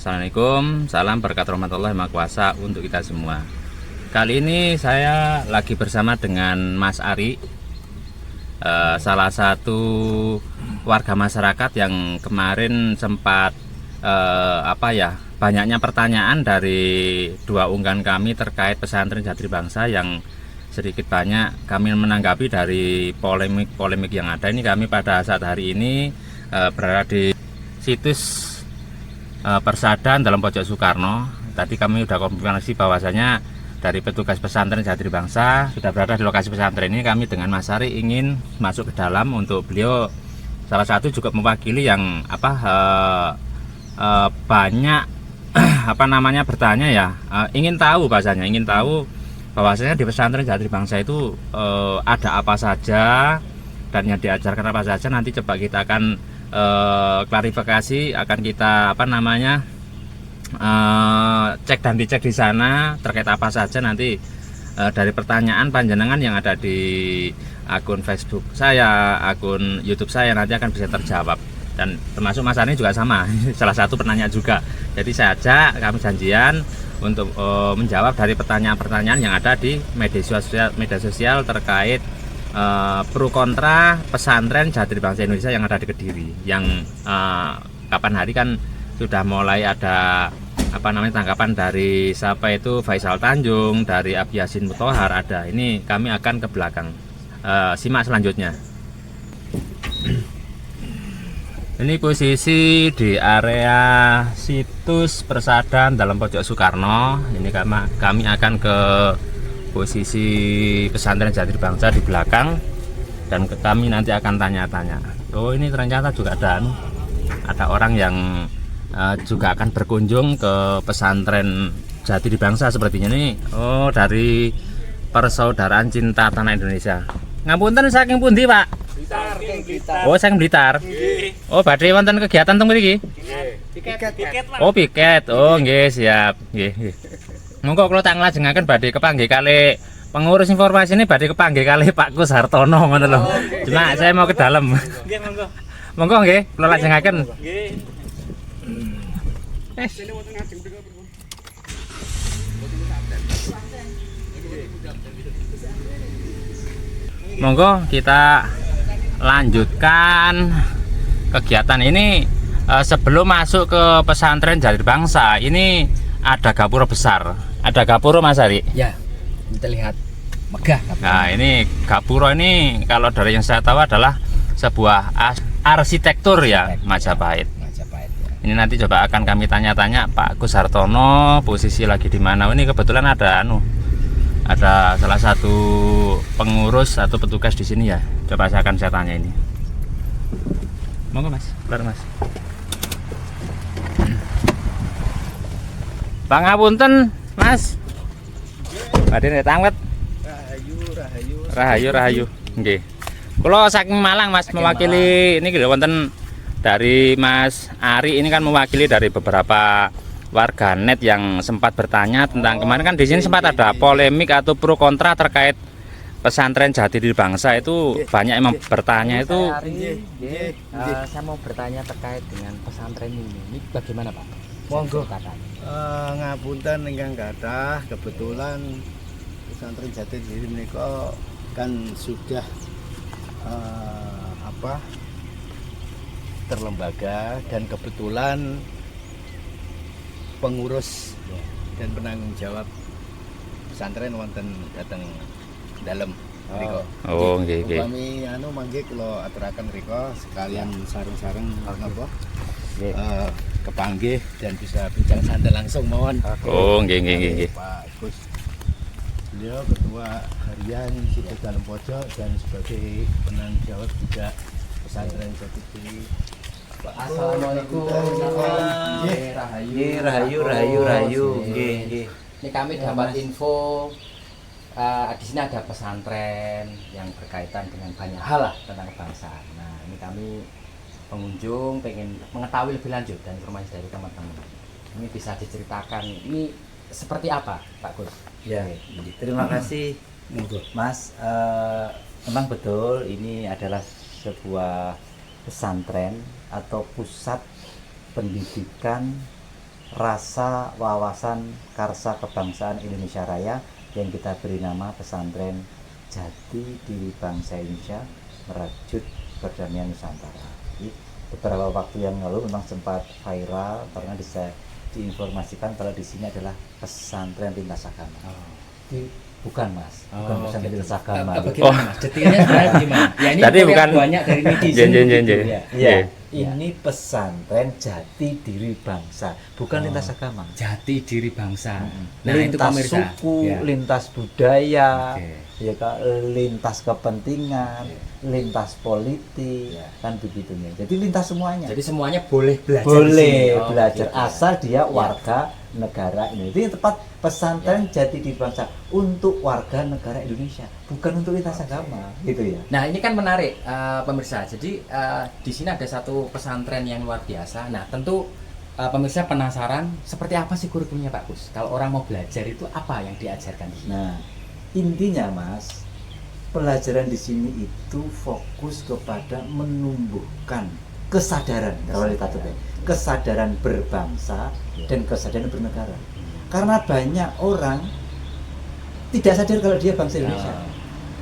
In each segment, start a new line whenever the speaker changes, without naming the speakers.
Assalamualaikum, salam berkat rahmatullahi wabarakatuh untuk kita semua. Kali ini saya lagi bersama dengan Mas Ari, salah satu warga masyarakat yang kemarin sempat banyaknya pertanyaan dari dua unggahan kami terkait pesantren Jati Bangsa yang sedikit banyak kami menanggapi dari polemik yang ada. Ini kami pada saat hari ini berada di situs Persada dalam Pojok Soekarno. Tadi kami sudah konfirmasi bahwasanya dari petugas pesantren Jati Bangsa sudah berada di lokasi pesantren ini. Kami dengan Mas Ari ingin masuk ke dalam untuk beliau salah satu juga mewakili yang banyak bertanya ya, ingin tahu bahwasanya di pesantren Jati Bangsa itu ada apa saja dan yang diajarkan apa saja. Nanti coba kita akan klarifikasi, akan kita cek dan dicek di sana terkait apa saja nanti dari pertanyaan panjenengan yang ada di akun Facebook saya, akun YouTube saya nanti akan bisa terjawab, dan termasuk Mas Ani juga sama salah satu penanya juga. Jadi saya ajak, kami janjian untuk menjawab dari pertanyaan-pertanyaan yang ada di media sosial terkait pro kontra pesantren Jati Bangsa Indonesia yang ada di Kediri, yang kapan hari kan sudah mulai ada tanggapan dari siapa itu Faisal Tanjung, dari Abi Yasin Mutohar ada. Ini kami akan ke belakang, simak selanjutnya. Ini posisi di area situs Persada dalam Pojok Soekarno. Ini kami akan ke posisi pesantren Jati Bangsa di belakang, dan kami nanti akan tanya-tanya. Oh, ini ternyata juga ada orang yang juga akan berkunjung ke pesantren Jati Bangsa sepertinya nih. Oh, dari Persaudaraan Cinta Tanah Indonesia. Ngapunten saking pundi, Pak? Blitar. Oh, saking Blitar. Oh, badhe wonten kegiatan teng mriki? Piket, Pak. Oh, piket. Oh, nggih, siap. Nggih. Monggo kula tak nglajengaken badhe kepanggih kalih pengurus informasi ini, badhe kepanggih kalih Pak Kus Hartono ngono lho. Cuma saya mau ke dalam. Nggih, monggo. Monggo nggih, kula lajengaken. Nggih. Monggo kita lanjutkan kegiatan ini. Sebelum masuk ke pesantren Jati Bangsa ini ada gapura besar. Ada gapura, Mas Ari?
Ya, terlihat megah.
Nah, ini gapura ini kalau dari yang saya tahu adalah sebuah arsitektur ya, Majapahit. Ya. Ini nanti coba akan kami tanya-tanya Pak Kus Hartono, posisi lagi di mana. Ini kebetulan ada salah satu pengurus atau petugas di sini ya. Coba saya tanya ini. Monggo Mas, keluar Mas. Pangapunten Mas. Badhe netangwet. Rahayu. Nggih. Kula saking Malang Mas, mewakili ini wonten dari Mas Ari ini kan mewakili dari beberapa warganet yang sempat bertanya tentang kemarin kan di sini sempat ada polemik atau pro kontra terkait pesantren Jati Bangsa itu. Banyak yang bertanya itu.
Saya mau bertanya terkait dengan pesantren ini bagaimana Pak?
Monggo. Ngapunten ingkang kathah, kebetulan pesantren Jati Diri menika kan sudah terlembaga, dan kebetulan pengurus dan penanggung jawab pesantren wonten dateng dalem mriku.
Oh, nggih.
Kami mangke kula aturaken mriku sekalian sareng-sareng napa? Kepanggih dan bisa bincang santai langsung mawon.
Oh, nggih.
Pak Gus, beliau ketua harian situs dalam pojok dan sebagai penanggung jawab juga pesantren Jati Diri.
Assalamualaikum.
Rahayu. Nggih.
Ini kami dapat info di sini ada pesantren yang berkaitan dengan banyak hal lah tentang kebangsaan. Nah, ini kami pengunjung pengen mengetahui lebih lanjut dan informasi dari teman-teman. Ini bisa diceritakan ini seperti apa, Pak Gus?
Ya, terima kasih Mas. Memang betul ini adalah sebuah pesantren atau pusat pendidikan rasa wawasan karsa kebangsaan Indonesia Raya yang kita beri nama pesantren Jati Diri Bangsa Indonesia Merajut Perdamaian Nusantara. Jadi, beberapa waktu yang lalu memang sempat viral karena bisa diinformasikan kalau di sini adalah pesantren lintas agama. Bukan mas, bukan pesantren lintas agama.
Bagaimana mas? Detailnya sebenarnya gimana? Ya ini
Tadi bukan
banyak dari netizen gitu ya.
Ya, ini pesantren Jati Diri Bangsa, bukan lintas agama.
Jati Diri Bangsa. Nah, itu
Lintas
pemirsa.
suku,
Ya.
lintas budaya,
Oke.
ya Kak, lintas kepentingan, lintas politik,
Ya.
kan begitu nih. Jadi lintas semuanya.
Jadi semuanya boleh belajar di
Boleh
sini. Oh,
belajar
gitu ya.
asal dia warga negara Indonesia. Itu yang tepat pesantren Jati Diri Bangsa untuk warga negara Indonesia, bukan untuk lintas agama, gitu ya.
Nah, ini kan menarik pemirsa. Jadi di sini ada satu pesantren yang luar biasa. Nah, tentu pemirsa penasaran seperti apa sih kurikulumnya Pak Gus? Kalau orang mau belajar itu apa yang diajarkan di sini?
Nah, intinya Mas, pelajaran di sini itu fokus kepada menumbuhkan kesadaran, kalau kita tuh, kesadaran berbangsa dan kesadaran bernegara. Karena banyak orang tidak sadar kalau dia bangsa Indonesia.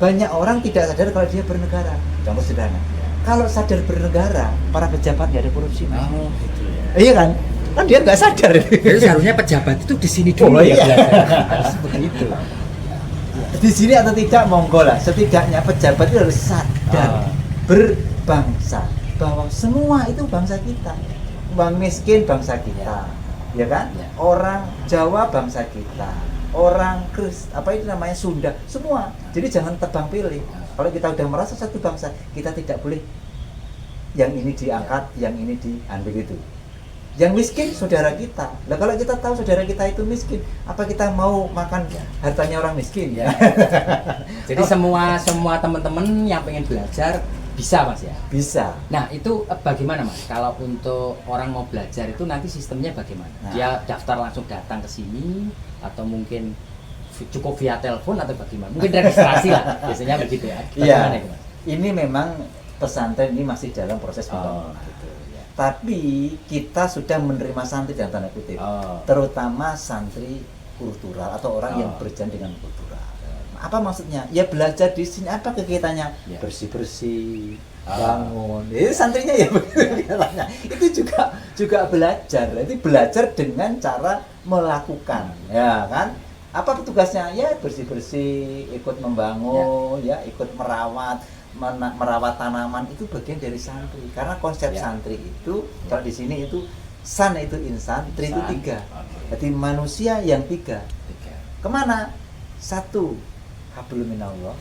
Banyak orang tidak sadar kalau dia bernegara. Contoh sederhana. Kalau sadar bernegara, para pejabat nggak ada korupsi, Mas.
Oh, gitu ya.
Iya kan? Kan dia nggak sadar.
Jadi seharusnya pejabat itu di sini dulu
Oh,
ya
iya.
belajar. Harus begitu.
Di sini atau tidak monggo lah. Setidaknya pejabat itu harus sadar berbangsa bahwa semua itu bangsa kita. Orang miskin bangsa kita, ya kan?
Ya.
Orang Jawa bangsa kita, orang apa itu namanya Sunda, semua. Jadi jangan tebang pilih. Kalau kita udah merasa satu bangsa, kita tidak boleh yang ini diangkat, yang ini diambil itu. Yang miskin saudara kita. Nah, kalau kita tahu saudara kita itu miskin, apa kita mau makan hartanya orang miskin ya?
Jadi semua teman-teman yang pengen belajar bisa Mas ya.
Bisa.
Nah, itu bagaimana Mas? Kalau untuk orang mau belajar itu nanti sistemnya bagaimana?
Nah.
Dia daftar langsung datang ke sini atau mungkin cukup via telepon atau bagaimana? Mungkin registrasi lah, biasanya begitu ya. Bagaimana itu Mas?
Ini memang pesantren ini masih dalam proses pembangunan.
gitu ya.
Tapi kita sudah menerima santri dalam tanda kutip, terutama santri kultural atau orang yang berjalan dengan kultural. Apa maksudnya? Ya belajar di sini apa kegiatannya?
Ya.
Bersih-bersih, bangun. Ini santrinya ya begitu kegiatannya. Itu juga belajar. Itu belajar dengan cara melakukan, ya kan? Apa tugasnya? Ya bersih-bersih, ikut membangun, ya ikut merawat tanaman, itu bagian dari santri. Karena konsep santri itu kalau di sini itu san itu insan, tri itu tiga. Jadi manusia yang tiga. Kemana? Satu, hablum minallah.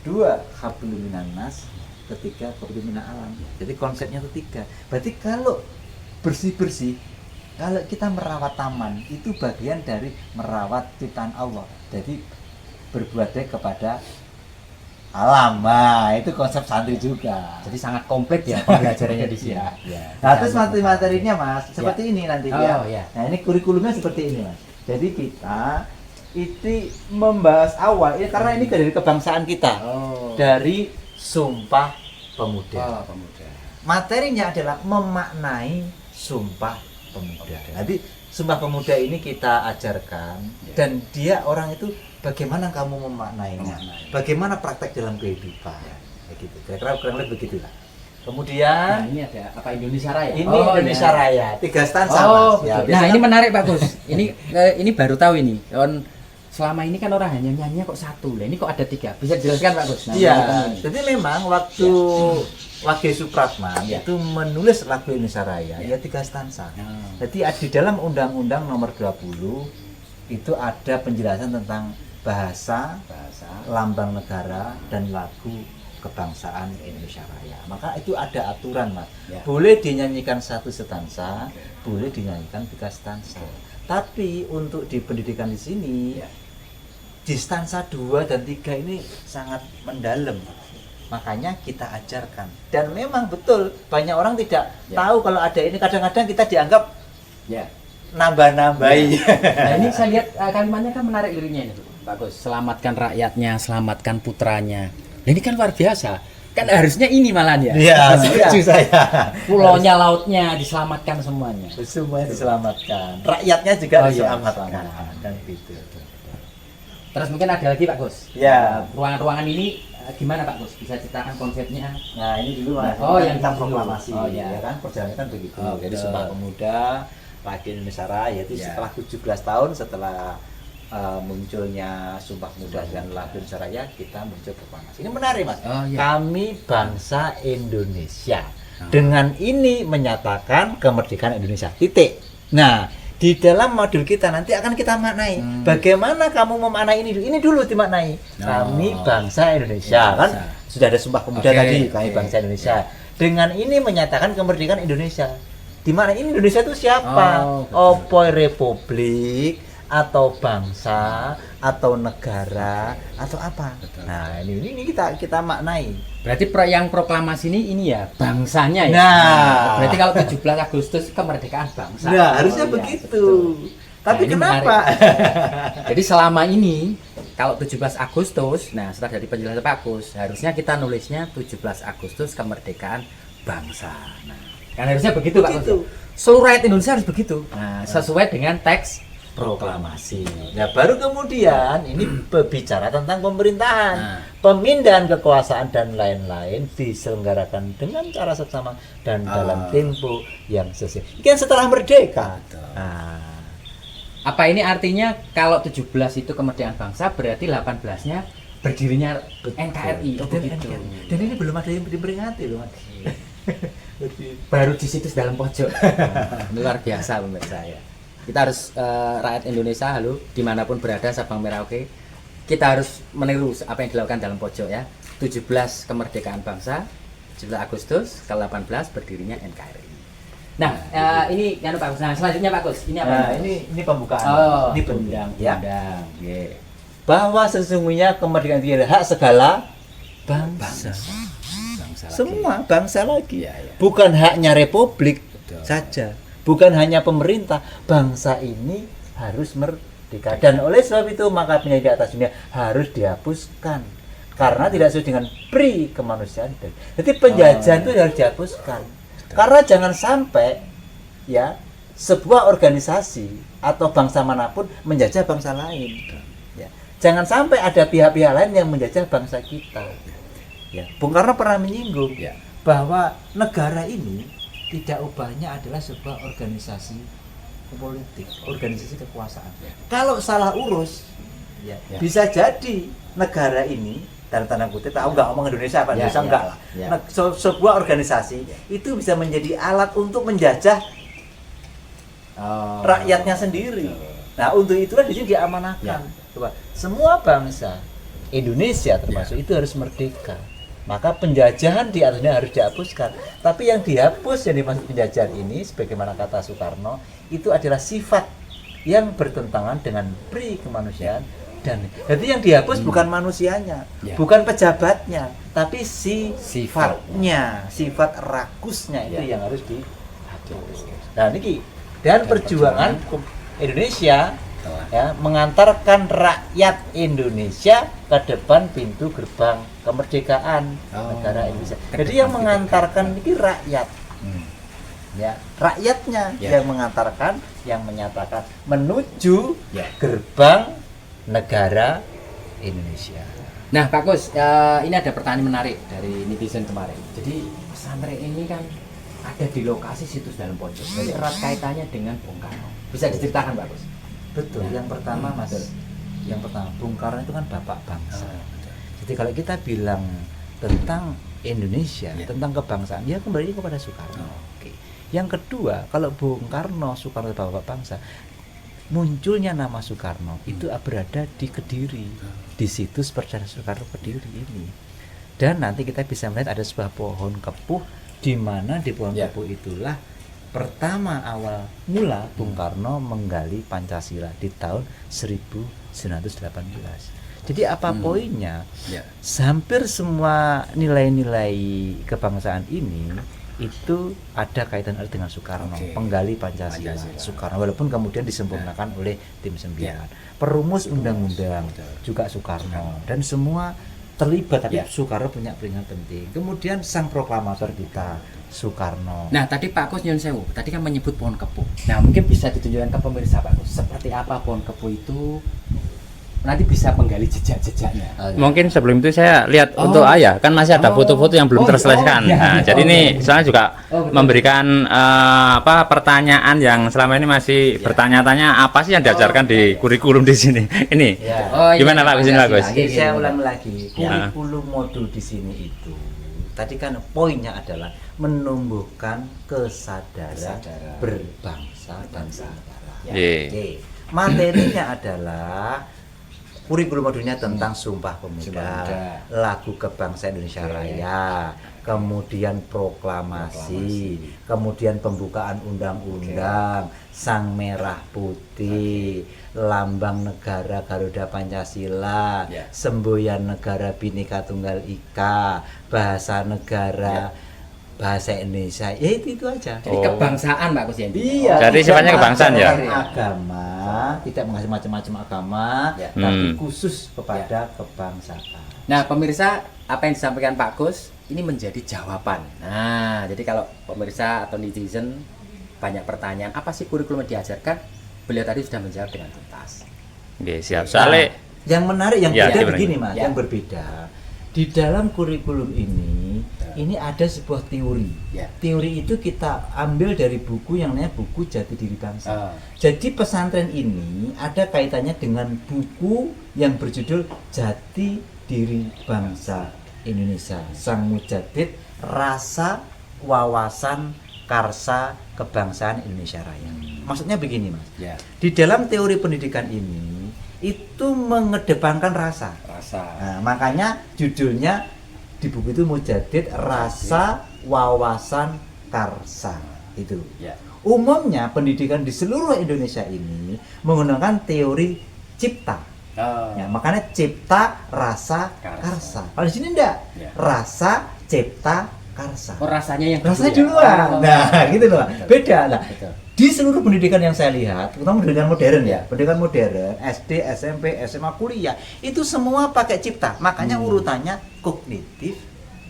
Dua, hablum minannas. Ketiga, hablum minan alam. Jadi konsepnya itu tiga. Berarti kalau bersih-bersih, kalau kita merawat taman, itu bagian dari merawat ciptaan Allah. Jadi berbuat baik kepada alam. Nah, itu konsep santri juga.
Jadi sangat komplit ya pembelajarannya di sini.
Ya. Nah, terus materi-materinya Mas, seperti ini nanti ya. Nah, ini kurikulumnya seperti ini Mas. Jadi kita itu membahas awal ini karena ini dari kebangsaan kita. Dari Sumpah Pemuda. Materinya adalah memaknai Sumpah Pemuda. Nanti Sumpah Pemuda ini kita ajarkan dan dia orang itu bagaimana kamu memaknainya, bagaimana praktek dalam kehidupan, begitu. Kira-kira kurang lebih begitulah. Kemudian
Nah, ini ada apa Indonesia Raya?
ini Indonesia Raya, 3 stanza Mas. Ya,
nah
biasanya
ini menarik Pak Gus. Ini baru tahu ini. Selama ini kan orang hanya nyanyinya kok satu, lah ini kok ada 3. Bisa dijelaskan Pak Gus? Nah,
iya.
ini.
Jadi memang waktu Wage Supratman itu menulis lagu Indonesia Raya ya 3 stanza. Jadi di dalam Undang-Undang Nomor 20 itu ada penjelasan tentang bahasa, lambang negara dan lagu kebangsaan Indonesia Raya. Maka itu ada aturan Mas. Boleh dinyanyikan 1 stanza, boleh dinyanyikan 3 stanza. Tapi untuk di pendidikan di sini di stansa 2 dan 3 ini sangat mendalam. Makanya kita ajarkan. Dan memang betul banyak orang tidak tahu kalau ada ini. Kadang-kadang kita dianggap nambah-nambahi.
Nah, ini saya lihat kalimatnya kan menarik liriknya ini, Pak Gus. Selamatkan rakyatnya, selamatkan putranya. Nah, ini kan luar biasa. Kan harusnya ini malahan ya.
Iya, setuju saya.
Pulaunya, lautnya diselamatkan semuanya.
Semuanya diselamatkan. Rakyatnya juga
Oh iya,
diselamatkan.
diselamatkan.
Kan gitu.
Terus mungkin ada lagi Pak Gus.
Ya.
Ruangan-ruangan ini gimana Pak Gus? Bisa ceritakan konsepnya?
Nah, ini dulu Mas.
Oh,
Ini
yang
kita
dulu.
proklamasi.
Oh, iya.
Ya kan perjalanan kan begitu.
Oh,
Jadi
betul.
Sumpah Pemuda Rakyat Indonesia Raya itu
Ya.
setelah 17 tahun setelah munculnya Sumpah Pemuda dan Rakyat Indonesia Raya, kita muncul proklamasi. Ini menarik Mas.
Oh, iya.
Kami bangsa Indonesia. Dengan ini menyatakan kemerdekaan Indonesia. Titik. Nah, di dalam modul kita nanti akan kita maknai. Bagaimana kamu memaknai ini? Ini dulu dimaknai. Kami bangsa Indonesia, kan? Sudah ada Sumpah Pemuda
Oke,
tadi, kami
oke.
bangsa Indonesia. Dengan ini menyatakan kemerdekaan Indonesia. Di mana ini Indonesia itu siapa?
Oh, betul.
Apa republik atau bangsa atau negara atau apa? Nah, ini kita maknai.
Berarti yang proklamasi ini ya bangsanya ya.
Nah.
Berarti kalau 17 Agustus kemerdekaan bangsa.
Nah, harusnya
Oh, iya,
begitu.
betul.
Tapi
Nah, ini
kenapa?
Jadi selama ini kalau 17 Agustus, nah setelah dari penjelasan Pak Agus, harusnya kita nulisnya 17 Agustus kemerdekaan bangsa. Nah, kan harusnya begitu Pak
Begitu.
Agus. Seluruh rakyat Indonesia harus begitu. Nah, sesuai dengan teks
Proklamasi. Nah, baru kemudian ini berbicara tentang pemerintahan,
Nah.
pemindahan kekuasaan dan lain-lain diselenggarakan dengan cara seksama dan dalam tempo yang sesuai. Ini kan setelah merdeka. Nah,
Apa ini artinya kalau 17 itu kemerdekaan bangsa, berarti 18-nya berdirinya NKRI. Oh,
dan,
begitu.
dan ini belum ada yang diperingati loh, Mas.
Baru di situs dalam pojok. Luar biasa pemirsa ya. Kita harus rakyat Indonesia, halo, dimanapun berada, Sabang Merauke, kita harus meniru apa yang dilakukan dalam pojok ya. 17 kemerdekaan bangsa, 17 Agustus, ke-18 berdirinya NKRI. Nah, ini yang Pak Gus. Nah, selanjutnya Pak Gus, ini apa?
Nah, ini pembukaan.
Oh,
ini penting ya.
undang. Yeah.
Bahwa sesungguhnya kemerdekaan itu adalah hak segala bangsa.
Bangsa lagi.
Semua bangsa lagi.
Iya, iya.
Bukan haknya republik
Betul.
saja, bukan hanya pemerintah. Bangsa ini harus merdeka, dan oleh sebab itu maka penjajah di atas dunia harus dihapuskan karena tidak sesuai dengan pri kemanusiaan. Jadi penjajahan itu harus dihapuskan. Karena jangan sampai ya sebuah organisasi atau bangsa manapun menjajah bangsa lain. Ya. Jangan sampai ada pihak-pihak lain yang menjajah bangsa kita. Ya. Bung Karno pernah menyinggung
Ya.
bahwa negara ini tidak ubahnya adalah sebuah organisasi politik, organisasi kekuasaan. Kalau salah urus, ya, bisa jadi negara ini dalam tanda kutip, aku nggak ngomong Indonesia, Pak, Indonesia enggak lah.
ya.
Nah, sebuah organisasi itu bisa menjadi alat untuk menjajah rakyatnya sendiri. Nah, untuk itulah di sini diamanahkan. Coba, semua bangsa Indonesia termasuk itu harus merdeka. Maka penjajahan di atasnya harus dihapuskan. Tapi yang dihapus yang dimaksud penjajahan ini, sebagaimana kata Soekarno, itu adalah sifat yang bertentangan dengan pri kemanusiaan. Dan jadi yang dihapus bukan manusianya, bukan pejabatnya, tapi sifatnya, sifat rakusnya itu yang harus dihapus. Nah, ini dan perjuangan Indonesia ya mengantarkan rakyat Indonesia ke depan pintu gerbang kemerdekaan negara Indonesia. Jadi yang mengantarkan ini rakyat. Ya, rakyatnya yang mengantarkan, yang menyatakan menuju gerbang negara Indonesia.
Nah, Pak Gus, ini ada pertanyaan menarik dari netizen kemarin. Jadi pesantren ini kan ada di lokasi situs dalam pojok. Jadi erat kaitannya dengan Bung Karno. Bisa diceritakan, Pak Gus?
Betul. Yang pertama, Mas. Yang pertama, Bung Karno itu kan bapak bangsa. Jadi kalau kita bilang tentang Indonesia, tentang kebangsaan, ya kembali kepada Soekarno. Oke. Yang kedua, kalau Bung Karno, Soekarno bapak bangsa, munculnya nama Soekarno itu berada di Kediri, di situs Percetakan Soekarno Kediri ini. Dan nanti kita bisa melihat ada sebuah pohon kepuh, di mana di pohon kepuh itulah pertama awal mula Bung Karno menggali Pancasila di tahun 1918. Jadi apa poinnya? Hampir semua nilai-nilai kebangsaan ini itu ada kaitan dengan Soekarno, penggali Pancasila. Soekarno, walaupun kemudian disempurnakan oleh tim 9. Perumus undang-undang juga Soekarno, dan semua terlibat, tapi
Ya.
Soekarno punya peran penting. Kemudian sang proklamator kita Soekarno.
Nah, tadi Pak Kus nyun sewu, tadi kan menyebut pohon kepu. Nah, mungkin bisa ditunjukkan ke pemirsa Pak Kus, seperti apa pohon kepu itu, nanti bisa menggali jejak-jejaknya.
Mungkin sebelum itu saya lihat
Oh.
untuk ayah kan masih ada
Oh.
foto-foto yang belum
Oh,
terselesaikan.
oh, ya.
Nah, jadi
Oh,
ini
ya.
saya juga
Oh, betul.
memberikan pertanyaan yang selama ini masih bertanya-tanya apa sih yang diajarkan di kurikulum di sini. Ini.
Ya.
Oh, iya,
Gimana, Pak? Gimana, Gus?
Pancasila.
Jadi saya
Iya,
ulang
iya.
lagi,
Ya.
kurikulum modul di sini itu tadi kan poinnya adalah menumbuhkan kesadaran
Kesadaran.
berbangsa dan bernegara.
Ya.
Iya.
Oke. Materinya adalah kurikulum modulnya tentang Sumpah
Sumpah
Pemuda,
Pemuda.
lagu kebangsaan Indonesia
Oke.
Raya, kemudian proklamasi, kemudian pembukaan undang-undang, sang merah putih, lambang negara Garuda Pancasila,
Ya.
semboyan negara Bhinneka Tunggal Ika, bahasa negara, bahasa Indonesia, ya itu aja.
Jadi
Oh.
kebangsaan Pak Kus ya.
Iya.
Jadi
tidak
sifatnya kebangsaan ya?
mengajarkan agama, tidak mengasih macam-macam agama,
Ya.
tapi
Hmm.
khusus kepada kebangsaan.
Nah, pemirsa, apa yang disampaikan Pak Kus ini menjadi jawaban. Nah, jadi kalau pemirsa atau netizen banyak pertanyaan, apa sih kurikulum yang diajarkan? Beliau tadi sudah menjawab dengan tuntas.
Oke, siap. Soalnya
Yang menarik, yang
Ya,
beda
gimana?
begini mas,
Ya.
yang berbeda di dalam kurikulum ini ada sebuah teori.
Ya.
Teori itu kita ambil dari buku yang namanya buku Jati Diri Bangsa.
Ah.
Jadi pesantren ini ada kaitannya dengan buku yang berjudul Jati Diri Bangsa Indonesia, Sang Mujadid Rasa Wawasan Karsa Kebangsaan Indonesia Raya. Maksudnya begini mas,
Ya,
di dalam teori pendidikan ini itu mengedepankan rasa.
rasa.
Nah, makanya judulnya di buku itu Mujadid Rasa Wawasan Karsa itu.
Ya.
Umumnya pendidikan di seluruh Indonesia ini menggunakan teori cipta.
Oh.
Ya, makanya cipta rasa
Karsa.
karsa. Kalau di sini enggak.
Ya.
Rasa cipta karsa.
Oh, rasanya yang
Rasanya
dulu
duluan.
ya? Oh.
Nah, gitu loh.
Betul.
Beda lah.
Betul.
Di seluruh pendidikan yang saya lihat, terutama pendidikan modern ya,
Ya.
pendidikan modern, SD, SMP, SMA, kuliah, itu semua pakai cipta. Makanya urutannya kognitif,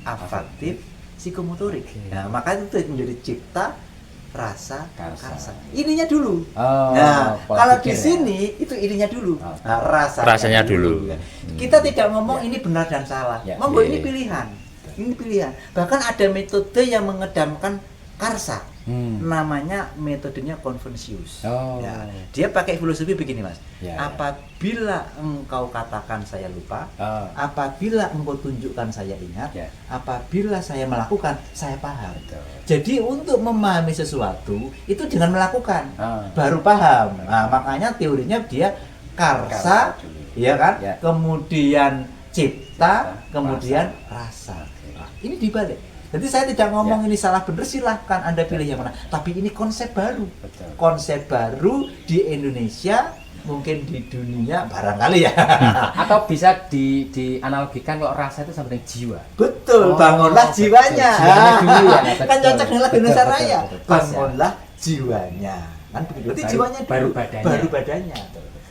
afektif, psikomotorik. Nah, makanya itu menjadi cipta, rasa,
Karsa.
karsa. Ininya dulu.
Oh,
Nah,
pola
kalau
pikir
di
ya.
sini itu ininya dulu.
Oh.
Nah,
Rasanya dulu.
Kita tidak ngomong ini benar dan salah.
Ya.
Monggo
Iya.
ini pilihan. Ini pilihan. Bahkan ada metode yang mengedamkan karsa. Namanya metodenya Konfusius.
Oh.
Ya, dia pakai filosofi begini mas.
Ya, ya.
Apabila engkau katakan saya lupa,
Oh.
apabila engkau tunjukkan saya ingat,
Ya.
apabila saya melakukan saya paham.
Betul.
Jadi untuk memahami sesuatu itu dengan melakukan
Ah.
baru paham. Nah, makanya teorinya dia karsa,
Karsa dulu.
ya kan?
Ya.
Kemudian cipta,
Cipta,
kemudian rasa.
Oke.
Nah, ini dibalik. Jadi saya tidak ngomong ini salah benar, silahkan Anda pilih yang mana. Tapi ini konsep baru.
Betul.
Konsep baru di Indonesia, mungkin di dunia barangkali ya.
Atau bisa dianalogikan kalau rasa itu sama dengan jiwa.
Betul,
Oh,
bangunlah
betul.
jiwanya.
Jiwanya dulu ya,
Kan
betul.
cocok dengan lagu Indonesia
Betul,
Raya.
betul, betul. Pas ya.
Bangunlah jiwanya. Kan begitu. Berarti
Baru-
jiwanya
baru
dulu,
badannya.
baru badannya.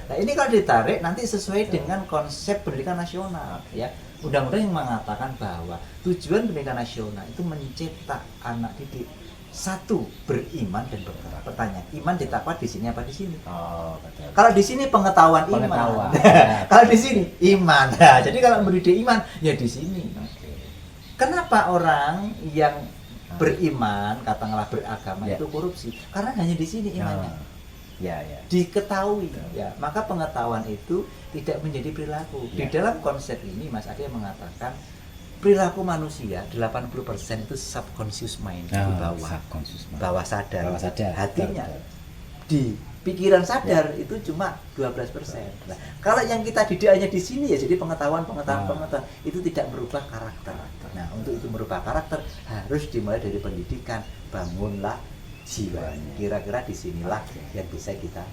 Nah, ini kalau ditarik nanti sesuai dengan konsep pendidikan nasional ya. Undang-undang yang mengatakan bahwa tujuan pendidikan nasional itu mencetak anak didik satu beriman dan bertakwa. Pertanyaan, iman ditakwa di sini apa di sini?
Oh, betul.
Kalau di sini pengetahuan,
Pengetahuan.
iman. Kalau di sini iman. Nah, jadi kalau mendidik iman ya di sini.
Oke.
Kenapa orang yang beriman, katakanlah beragama
Ya.
itu korupsi? Karena hanya di sini imannya.
Ya, ya.
Diketahui ya, maka pengetahuan itu tidak menjadi perilaku. Di
Ya.
dalam konsep ini Mas Ade mengatakan perilaku manusia 80% itu subconscious mind di bawah. Bawah sadar.
Bawah sadar.
Hatinya.
Betul,
Di pikiran sadar itu cuma 12%. Nah, kalau yang kita didik hanya di sini ya jadi pengetahuan itu tidak merubah karakter. Nah, untuk itu merubah karakter harus dimulai dari pendidikan. Bangunlah jiwanya. Kira-kira disinilah yang bisa kita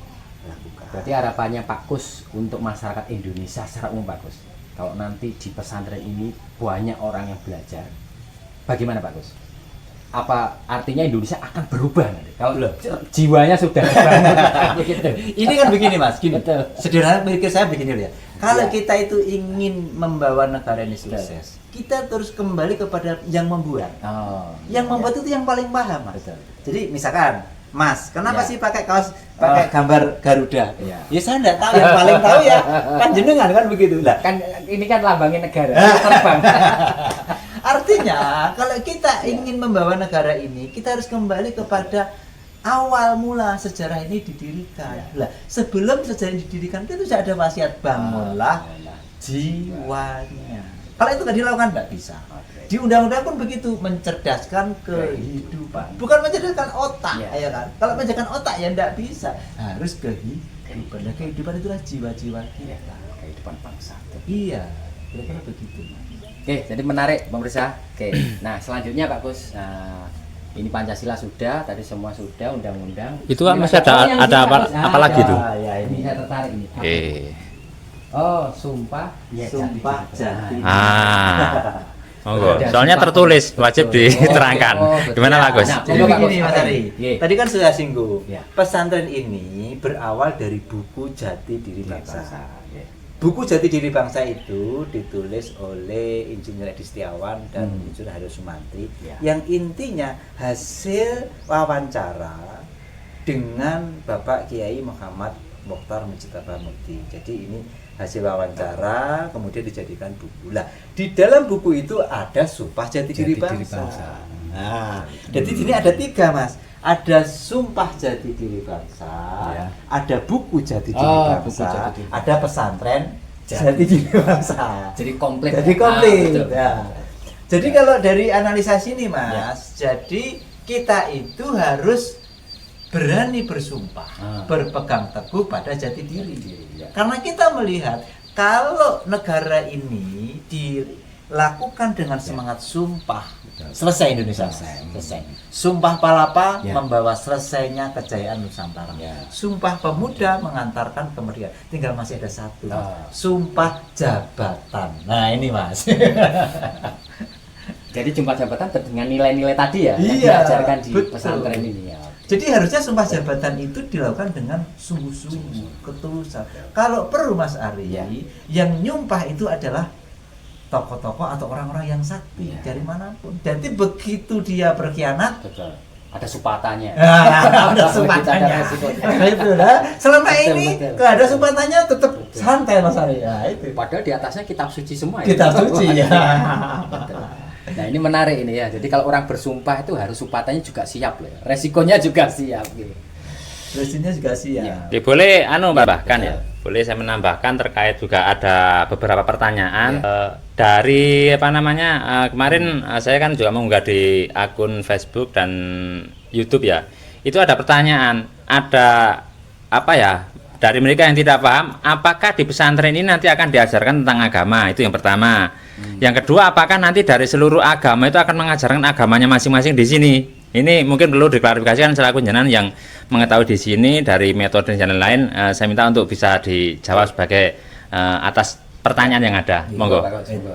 lakukan.
Berarti harapannya Pak Kus untuk masyarakat Indonesia secara umum Pak Kus, kalau nanti di pesantren ini banyak orang yang belajar, bagaimana Pak Kus? Apa artinya Indonesia akan berubah nanti? Kalau jiwanya sudah dibangun begitu.
Ini kan begini Mas, gini.
Betul.
Sederhana pikir saya begini loh ya. Kalau
Ya.
kita itu ingin membawa negara ini sukses, kita terus kembali kepada yang membuat.
Oh,
Yang membuat itu yang paling paham, Mas.
Betul.
Jadi misalkan, Mas, kenapa
Ya.
sih pakai kaos pakai gambar Garuda?
Ya.
Ya saya enggak tahu, yang paling tahu ya panjenengan kan begitu lah.
kan ini kan lambangnya negara terbang.
Artinya kalau kita ingin membawa negara ini, kita harus kembali kepada awal mula sejarah ini didirikan. Lah, sebelum sejarah ini didirikan itu sudah ada wasiat bangunlah jiwanya. Kalau itu nggak dilakukan nggak bisa. Di undang-undang pun begitu, mencerdaskan kehidupan, bukan mencerdaskan otak,
Ya.
ya kan? Kalau mencerdaskan otak ya nggak bisa, harus kehidupan. Nah, kehidupan itulah jiwa-jiwa kita.
Kehidupan bangsa.
Iya, kira-kira begitu.
Oke, jadi menarik pemirsa. Oke, nah selanjutnya Pak Gus. Nah, ini Pancasila sudah, tadi semua sudah, undang-undang.
Itu kan
Ini
masih ada-
yang
ada
ini,
apa-
Pak Gus.
apa lagi tuh?
Ya,
Ini saya tertarik ini. Oh, sumpah.
Sumpah Jati.
Monggo.
Ada
Soalnya
sumpah.
tertulis, wajib diterangkan.
betul.
Gimana Pak Gus?
Nah,
Jadi
Monggo, Pak
begini
Gus.
Mas Ari,
Iya.
tadi kan sudah singgung.
Iya.
Pesantren ini berawal dari buku Jati Diri Bangsa.
Ya.
Buku Jati Diri Bangsa itu ditulis oleh Insinyur Edi Setiawan dan Insinyur Haryo Sumantri,
Ya.
yang intinya hasil wawancara dengan Bapak Kiai Muhammad Mokhtar Mujtaba Mukti. Jadi ini hasil wawancara kemudian dijadikan buku. Lah, di dalam buku itu ada Sumpah Jati Diri Bangsa. Nah, jadi ini ada 3, Mas. Ada Sumpah Jati Diri Bangsa,
Ya.
ada buku Jati Diri
Oh, buku
Bangsa,
Jati Diri.
ada pesantren Jati Diri Bangsa.
Jadi komplit.
Jadi komplit.
betul.
Ya. Jadi kalau dari analisa sini, Mas, jadi kita itu harus berani bersumpah, berpegang teguh pada jati diri.
Ya.
Karena kita melihat kalau negara ini dilakukan dengan semangat sumpah, selesai Indonesia. Selesai. Sumpah Palapa
Ya.
membawa selesainya kejayaan Nusantara.
Ya.
Sumpah Pemuda mengantarkan kemerdekaan. Tinggal masih ada satu.
Ah.
Sumpah Jabatan. Nah, ini, Mas.
Jadi jumpa jabatan dengan nilai-nilai tadi ya yang
Iya,
diajarkan di
betul.
pesantren ini ya.
Jadi harusnya sumpah jabatan itu dilakukan dengan sungguh-sungguh, ketulusan. Kalau perlu Mas Ari,
Ya.
yang nyumpah itu adalah tokoh-tokoh atau orang-orang yang sakti
Ya.
dari manapun. Jadi begitu dia berkhianat,
Betul. Ada supatanya.
ada
Begitu
sumpatannya.
ada resikonya.
Itu lah. Selama
Betul,
ini
betul.
kalau ada sumpatannya tetap
Betul.
santai Mas Ari. Ya, itu.
Padahal di atasnya kitab suci semua
Kitab suci, ya.
Betul. Nah ini menarik ini ya. Jadi kalau orang bersumpah itu harus sumpatannya juga siap loh. Resikonya juga siap gitu.
Presidennya juga siap.
Iya.
Ya, boleh tambahkan ya. Boleh saya menambahkan terkait juga ada beberapa pertanyaan dari apa namanya kemarin saya kan juga mengunggah di akun Facebook dan YouTube ya. Itu ada pertanyaan, ada apa ya dari mereka yang tidak paham, apakah di pesantren ini nanti akan diajarkan tentang agama? Itu yang pertama. Yang kedua, apakah nanti dari seluruh agama itu akan mengajarkan agamanya masing-masing di sini? Ini mungkin perlu diklarifikasikan selaku jenengan yang mengetahui di sini dari metode dan lain-lain. Saya minta untuk bisa dijawab sebagai atas pertanyaan yang ada. Monggo.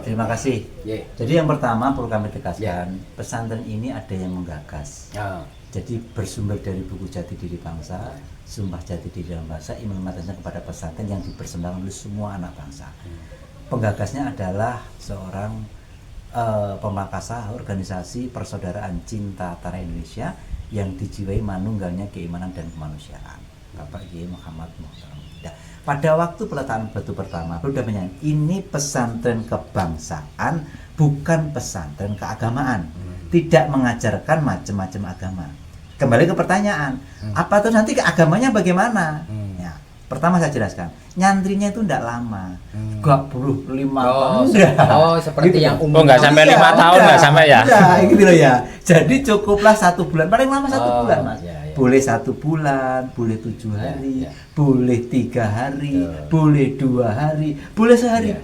Terima kasih.
Ya.
Jadi yang pertama perlu kami tegaskan, pesantren ini ada yang menggagas.
Ya.
Jadi bersumber dari buku Jati Diri Bangsa, Sumpah Jati Diri Bangsa, implementasinya kepada pesantren yang dipersembahkan oleh semua anak bangsa. Penggagasnya adalah seorang pemakasa organisasi Persaudaraan Cinta Tanah Indonesia yang dijiwai manunggalnya keimanan dan kemanusiaan, Bapak Kiai Muhammad Mokhtar. Pada waktu peletakan batu pertama, sudah menyatakan ini pesantren kebangsaan, bukan pesantren keagamaan. Tidak mengajarkan macam-macam agama. Kembali ke pertanyaan, apa tuh nanti agamanya bagaimana? Ya, pertama saya jelaskan, nyantrinya itu tidak lama, 25 tahun.
Seperti yang umum.
Oh, nggak sampai 5 tahun, nggak sampai ya?
Enggak, gitu loh ya. Jadi cukuplah 1 bulan, paling lama 1 bulan Mas.
Ya, ya.
Boleh 1 bulan, boleh 7 hari,
ya.
boleh 3 hari,
Betul.
boleh 2 hari, boleh sehari.
Ya.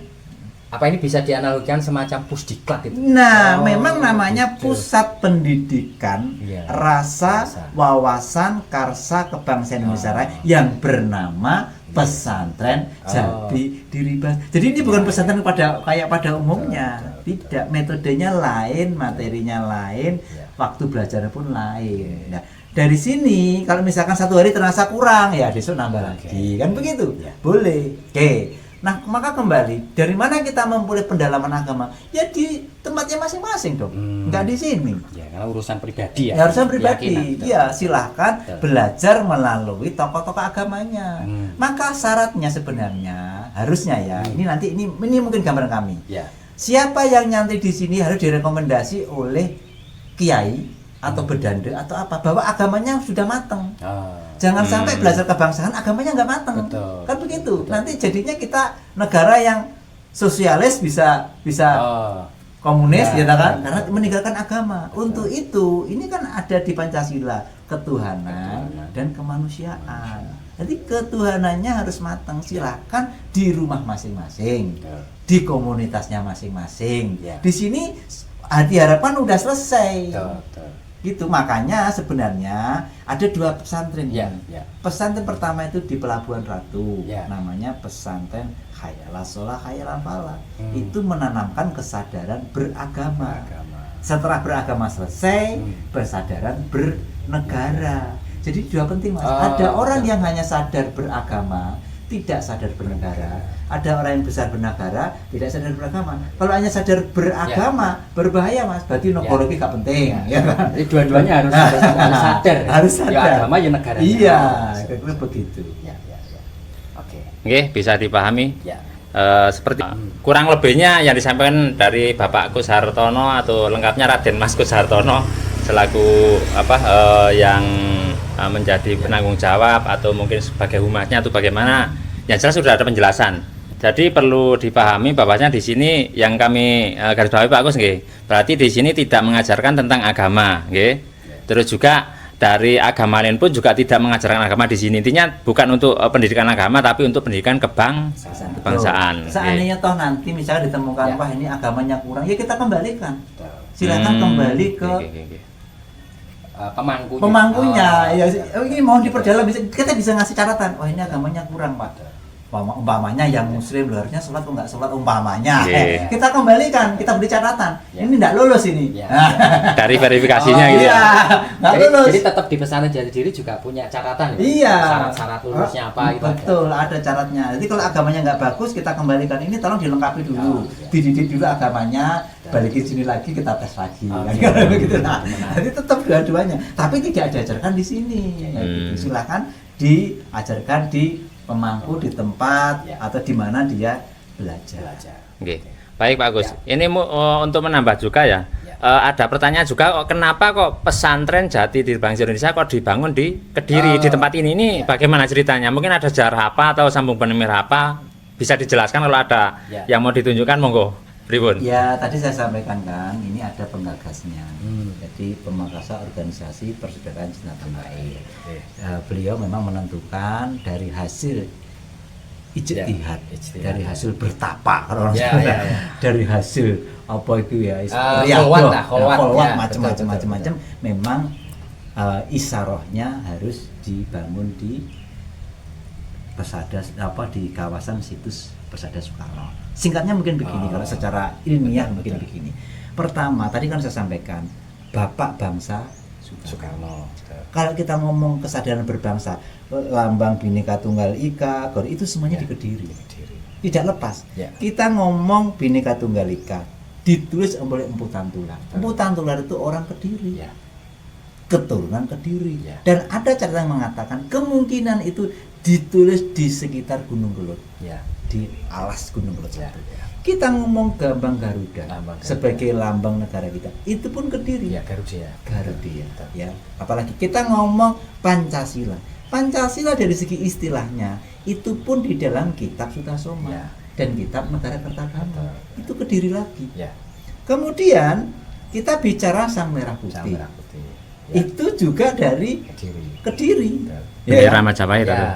Apa ini bisa dianalogikan semacam pusdiklat itu?
Nah,
Oh,
memang namanya
betul.
pusat pendidikan
Iya.
rasa,
Rasa.
wawasan, karsa kebangsaan Indonesia Raya yang bernama pesantren Jati Diri Bangsa. Jadi ini bukan pesantren kayak pada umumnya. Tidak, metodenya lain, materinya lain, waktu belajarnya pun lain. Nah, dari sini kalau misalkan 1 hari terasa kurang, ya besok nambah lagi. Kan begitu? Boleh. Oke. Nah, maka kembali dari mana kita memulai pendalaman agama? Ya di tempatnya masing-masing dong, nggak di sini.
Ya, karena urusan pribadi ya.
Ya, urusan pribadi.
Keyakinan, betul.
Ya, silahkan
Betul.
belajar melalui tokoh-tokoh agamanya. Maka syaratnya sebenarnya harusnya ya, ini nanti ini mungkin gambaran kami.
Ya.
Siapa yang nyantri di sini harus direkomendasi oleh kiai atau bedande atau apa, bahwa agamanya sudah matang. Jangan sampai belajar kebangsaan agamanya nggak matang.
Betul.
Kan begitu.
Betul.
Nanti jadinya kita negara yang sosialis bisa
Oh.
komunis
Ya,
ya kan,
ya,
karena
betul.
meninggalkan agama.
Betul.
Untuk itu ini kan ada di Pancasila ketuhanan
Ketuhanan.
dan kemanusiaan. Jadi ketuhanannya harus matang. Silakan di rumah masing-masing,
Betul.
di komunitasnya masing-masing.
Ya.
Di sini diharapkan udah selesai.
Betul.
Gitu, makanya sebenarnya ada 2 pesantren.
Ya, ya.
Pesantren pertama itu di Pelabuhan Ratu,
Ya.
namanya pesantren Khayalah Sholah Khayalah Falah.
Hmm.
Itu menanamkan kesadaran beragama.
Agama.
Setelah beragama selesai,
Hmm.
kesadaran bernegara. Jadi 2 penting, Mas.
Oh,
Ada orang
betul.
yang hanya sadar beragama, tidak sadar bernegara. Ada orang yang besar bernegara, tidak sadar beragama. Kalau hanya sadar beragama, berbahaya, Mas. Berarti negara itu gak penting, ya kan?
Jadi dua-duanya harus sadar.
Harus sadar.
Ya agama ya negara.
Iya, kira-kira begitu.
Ya, ya, ya. Oke.
Oke, bisa dipahami.
Ya.
Seperti kurang lebihnya yang disampaikan dari Bapak Kus Hartono atau lengkapnya Raden Mas Kus Hartono selaku yang menjadi penanggung jawab atau mungkin sebagai humasnya atau bagaimana, yang jelas sudah ada penjelasan. Jadi perlu dipahami bahwasanya di sini yang kami garis bawahi Pak Kus nggih, berarti di sini tidak mengajarkan tentang agama, nggih. Terus juga dari agama lain pun juga tidak mengajarkan agama di sini. Intinya bukan untuk pendidikan agama tapi untuk pendidikan kebangsaan.
Seandainya toh nanti misalnya ditemukan
Ya.
wah ini agamanya kurang, ya kita kembalikan.
Betul.
Silakan kembali ke
Oke.
Pemangkunya.
pemangkunya.
Oh,
Ya, ini mohon diperdalam, kita bisa ngasih catatan. Wah ini agamanya kurang, Pak. Umpamanya yang muslim loh, harusnya sholat kok nggak sholat umpamanya.
Oke.
Kita kembalikan, kita beri catatan.
Ya.
Ini nggak lulus ini.
Ya.
Dari verifikasinya
Oh,
gitu
Iya,
ya.
nggak
Jadi,
lulus.
jadi tetap di pesantren Jati Diri juga punya catatan ya?
Iya.
Syarat-syarat lulusnya apa gitu.
Betul, ada syaratnya. Jadi kalau agamanya nggak bagus, kita kembalikan. Ini tolong dilengkapi dulu.
Oh, iya.
Dididik dulu agamanya, balikin sini lagi, kita tes lagi.
Oh,
Kan
iya.
begitu. Nah,
Benar.
jadi tetap dua-duanya. Tapi tidak diajarkan di sini. Ya, gitu. Silakan diajarkan di pemangku, di tempat
Ya.
atau di mana dia belajar.
Oke. Baik Pak Agus. Ini untuk menambah juga ya.
Ya.
Ada pertanyaan juga, kenapa kok pesantren Jati Diri Bangsa Indonesia kok dibangun di Kediri, di tempat ini? Ini
Ya.
bagaimana ceritanya? Mungkin ada sejarah apa atau sambung penemir apa? Bisa dijelaskan kalau ada
Ya.
yang mau ditunjukkan, monggo. Pripun?
Ya, tadi saya sampaikan kan, ini ada penggagasnya. Jadi pemangkasa organisasi Persaudaraan Cinta Tanah Air. Beliau memang menentukan dari hasil ijtihad,
ijtihad,
dari
ya.
hasil bertapa, kalau orang
Ya,
Sunda.
ya, ya.
Dari hasil apa itu ya?
Kholwat lah, kholwat, ya,
macam-macam. Memang isarohnya harus dibangun di di kawasan situs Persada Soekarno. Singkatnya mungkin begini, kalau secara ilmiah mungkin begini. Pertama, tadi kan saya sampaikan Bapak Bangsa Soekarno. Kalau kita ngomong kesadaran berbangsa, lambang Bhinneka Tunggal Ika, itu semuanya di Kediri. Tidak lepas.
Ya.
Kita ngomong Bhinneka Tunggal Ika, ditulis oleh Empu Tantular. Empu Tantular itu orang Kediri.
Ya.
Keturunan Kediri.
Ya.
Dan ada catatan yang mengatakan kemungkinan itu ditulis di sekitar Gunung Kelut,
Ya.
di alas Gunung Kelut
Ya,
satu.
ya.
Kita ngomong Gambang Garuda,
Lambang Garuda.
sebagai lambang negara kita, itu pun Kediri.
Ya, Garuda.
Garuda, ya. Apalagi kita ngomong Pancasila. Pancasila dari segi istilahnya itu pun di dalam kitab Sutasoma
Ya.
dan kitab Negara Kertagama.
Betul.
Itu Kediri lagi.
Ya.
Kemudian kita bicara Sang Merah
Sang
Putih.
Merah Putih. Ya.
Itu juga dari
Kediri.
Kediri.
Betul.
Bendera Majapahit
Ya.
atau?